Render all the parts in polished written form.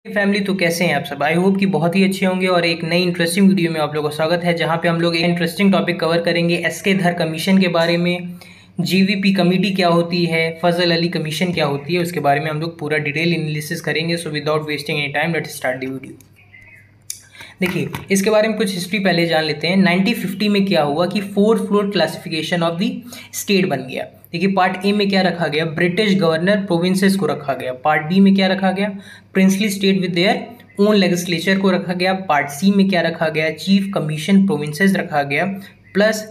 Family, तो कैसे हैं आप सब। आई होप कि बहुत ही अच्छे होंगे और एक नई इंटरेस्टिंग वीडियो में आप लोगों का स्वागत है, जहां पे हम लोग एक इंटरेस्टिंग टॉपिक कवर करेंगे एसके धर कमीशन के बारे में। जीवीपी कमेटी क्या होती है, फजल अली कमीशन क्या होती है, उसके बारे में हम लोग पूरा डिटेल एनालिसिस करेंगे। So without wasting any time let's start the video. देखिए, इसके बारे में कुछ हिस्ट्री पहले जान लेते हैं। 1950 में क्या हुआ कि 4 floor classification of the state बन गया। देखिए, पार्ट ए में क्या रखा गया, ब्रिटिश गवर्नर प्रोविंसेस को रखा गया। पार्ट बी में क्या रखा गया, princely state with their own legislature को रखा गया। पार्ट सी में क्या रखा गया, चीफ कमीशन प्रोविंसेस रखा गया plus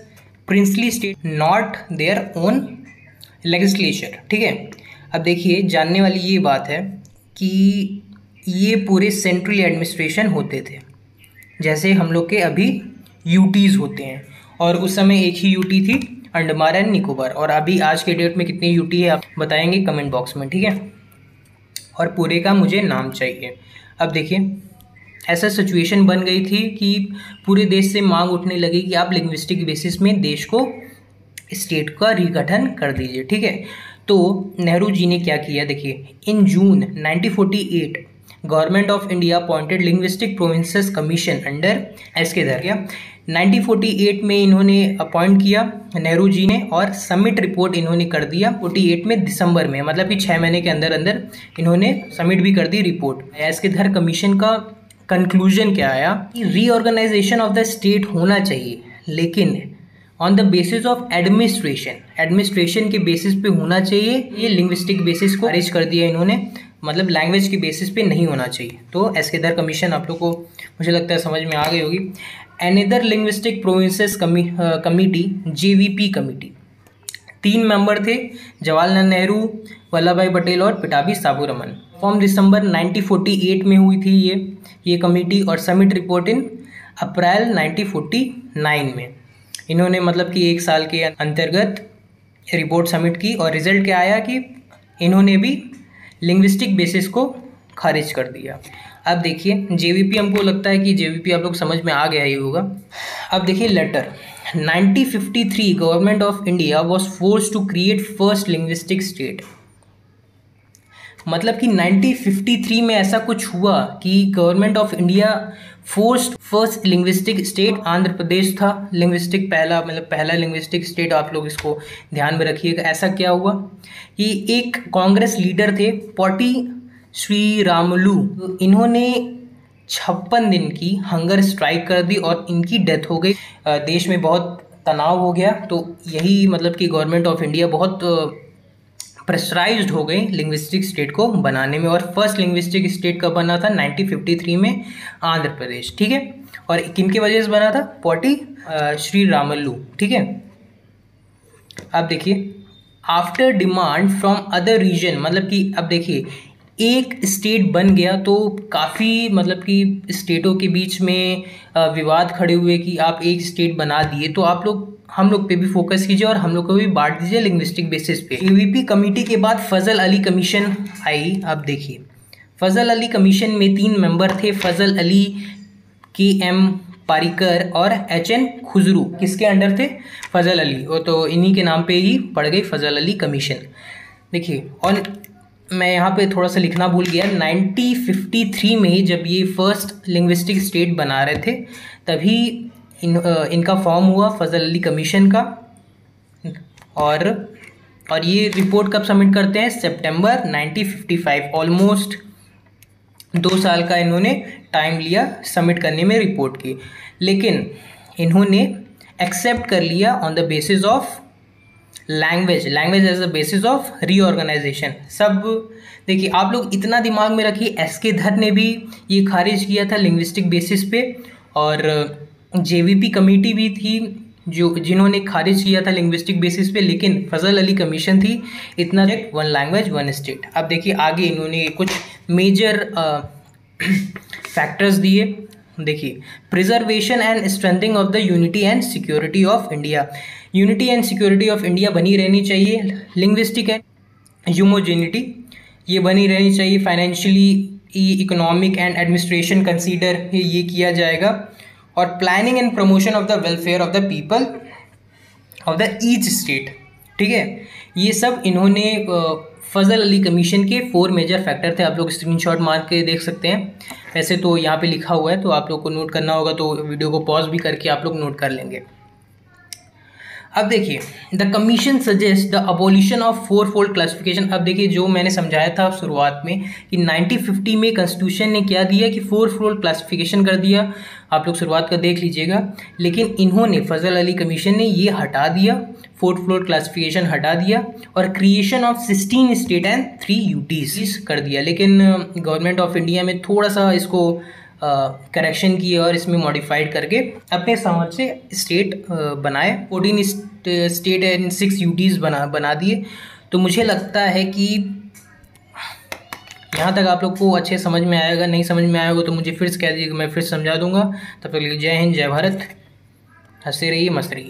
princely state not their own legislature. ठीक है, अब देखिए, जानने वाली ये बात है कि ये पूरे सेंट्रल एडमिनिस्ट्रेशन होते थे, जैसे हम लोग के अभी यूटीज़ होते हैं, और उस समय एक ही यूटी थी अंडमान एंड निकोबार। और अभी आज के डेट में कितनी यूटी है आप बताएंगे कमेंट बॉक्स में, ठीक है। और पूरे का मुझे नाम चाहिए। अब देखिए, ऐसा सिचुएशन बन गई थी कि पूरे देश से मांग उठने लगी कि आप लिंग्विस्टिक बेसिस में देश को, स्टेट का रिगठन कर दीजिए। ठीक है, तो नेहरू जी ने क्या किया, देखिए, in June 1948 government of India appointed linguistic provinces commission under SK Dhar. 1948 में इन्होंने अपॉइंट किया नेहरू जी ने, और सबमिट रिपोर्ट इन्होंने कर दिया 48 में दिसंबर में, मतलब कि 6 महीने के अंदर अंदर इन्होंने सबमिट भी कर दी रिपोर्ट। एसके धर कमीशन का कंक्लूजन क्या आया कि रीऑर्गेनाइजेशन ऑफ द स्टेट होना चाहिए, लेकिन on the basis of administration के बेसिस पे होना चाहिए। ये लिंग्विस्टिक बेसिस को खारिज कर दिया इन्होंने, मतलब लैंग्वेज के बेसिस पे नहीं होना चाहिए। तो एसके धर कमीशन आप लोग को मुझे लगता है समझ में आ गई होगी। Another linguistic provinces committee, JVP committee, 3 member थे, जवाहरलाल नेहरू, वल्लभ भाई पटेल और पिटाबी साबू रमन। फॉर्म दिसंबर 1948 में हुई थी ये कमेटी, और सबमिट रिपोर्ट इन अप्रैल 1949 में। इन्होंने मतलब कि 1 साल के अंतर्गत रिपोर्ट सबमिट की, और रिजल्ट क्या आया कि इन्होंने भी लिंग्विस्टिक बेसिस को खारिज कर दिया। अब देखिए, जेवीपी, हमको लगता है कि जेवीपी आप लोग समझ में आ गया ही होगा। अब देखिए, later 1953 government of India was forced to create first linguistic state. मतलब कि 1953 में ऐसा कुछ हुआ कि government of India forced first linguistic state, Andhra Pradesh था लिंग्विस्टिक पहला लिंग्विस्टिक स्टेट। आप लोग इसको ध्यान में रखिएगा। ऐसा क्या हुआ कि एक कांग्रेस लीडर थे पोटी श्री रामुलू, तो इन्होंने 56 दिन की हंगर स्ट्राइक कर दी और इनकी डेथ हो गई। देश में बहुत तनाव हो गया, तो यही मतलब कि गवर्नमेंट ऑफ इंडिया बहुत प्रेशराइज्ड हो गई लिंग्विस्टिक स्टेट को बनाने में। और फर्स्ट लिंग्विस्टिक स्टेट कब बना था, 1953 में, आंध्र प्रदेश। ठीक है, और किन की वजह से बना था, पोटी श्री रामुलू। ठीक है, अब देखिए, after demand from other region, मतलब कि अब देखिए, एक स्टेट बन गया तो काफ़ी मतलब कि स्टेटों के बीच में विवाद खड़े हुए कि आप एक स्टेट बना दिए, तो आप लोग हम लोग पे भी फोकस कीजिए और हम लोग को भी बांट दीजिए लिंग्विस्टिक बेसिस पे। यूवीपी कमेटी के बाद फजल अली कमीशन आई। अब देखिए, फजल अली कमीशन में 3 मेंबर थे, फजल अली, KM पारिकर और HN खुजरू। किसके अंडर थे, फजल अली, और तो इन्हीं के नाम पे ही पड़ गई फजल अली कमीशन। देखिए, और मैं यहाँ पे थोड़ा सा लिखना भूल गया, 1953 में ही जब ये फर्स्ट लिंग्विस्टिक स्टेट बना रहे थे, तभी इनका फॉर्म हुआ फजल अली कमीशन का। और ये रिपोर्ट कब सबमिट करते हैं, सितंबर 1955। ऑलमोस्ट 2 साल का इन्होंने टाइम लिया सबमिट करने में रिपोर्ट की, लेकिन इन्होंने एक्सेप्ट कर लिया on the basis of language as a basis of reorganisation. सब देखिए, आप लोग इतना दिमाग में रखिए, एसके धर ने भी ये खारिज किया था लिंग्विस्टिक बेसिस पे, और जेवीपी कमेटी भी थी जिन्होंने खारिज किया था लिंग्विस्टिक बेसिस पे, लेकिन फजल अली कमीशन थी इतना, 1 लैंग्वेज 1 स्टेट। अब देखिए, आगे इन्होंने कुछ मेजर फैक्टर्स दिए। देखिए, preservation and strengthening of the unity and security of India. Unity and security of India बनी रहनी चाहिए। लिंग्विस्टिक एंड ह्यूमोजेनिटी ये बनी रहनी चाहिए। Financially, economic and administration consider ये किया जाएगा। और planning and promotion of the welfare of the people of the each state. ठीक है, ये सब इन्होंने फजल अली कमीशन के 4 मेजर फैक्टर थे। आप लोग स्क्रीनशॉट मार के देख सकते हैं। वैसे तो यहाँ पे लिखा हुआ है, तो आप लोग को नोट करना होगा, तो वीडियो को पॉज भी करके आप लोग नोट कर लेंगे। अब देखिए, the commission suggest the abolition of fourfold classification. अब देखिए, जो मैंने समझाया था शुरुआत में कि 1950 में कॉन्स्टिट्यूशन ने क्या दिया कि 4-फोल्ड क्लासिफिकेशन कर दिया। आप लोग शुरुआत का देख लीजिएगा। लेकिन इन्होंने, फजल अली कमीशन ने ये हटा दिया, 4-फोल्ड क्लासिफिकेशन हटा दिया और creation of 16 state and 3 UTs कर दिया। लेकिन गवर्नमेंट ऑफ इंडिया में थोड़ा सा इसको करेक्शन किए और इसमें मॉडिफाइड करके अपने समझ से स्टेट बनाए। 14 स्टेट एंड 6 यूटीज बना दिए। तो मुझे लगता है कि यहाँ तक आप लोग को अच्छे समझ में आएगा। नहीं समझ में आएगा तो मुझे फिर से कह दीजिएगा, मैं फिर समझा दूंगा। तब तक जय हिंद, जय भारत। हंसते रहिए, मस्त रहिए।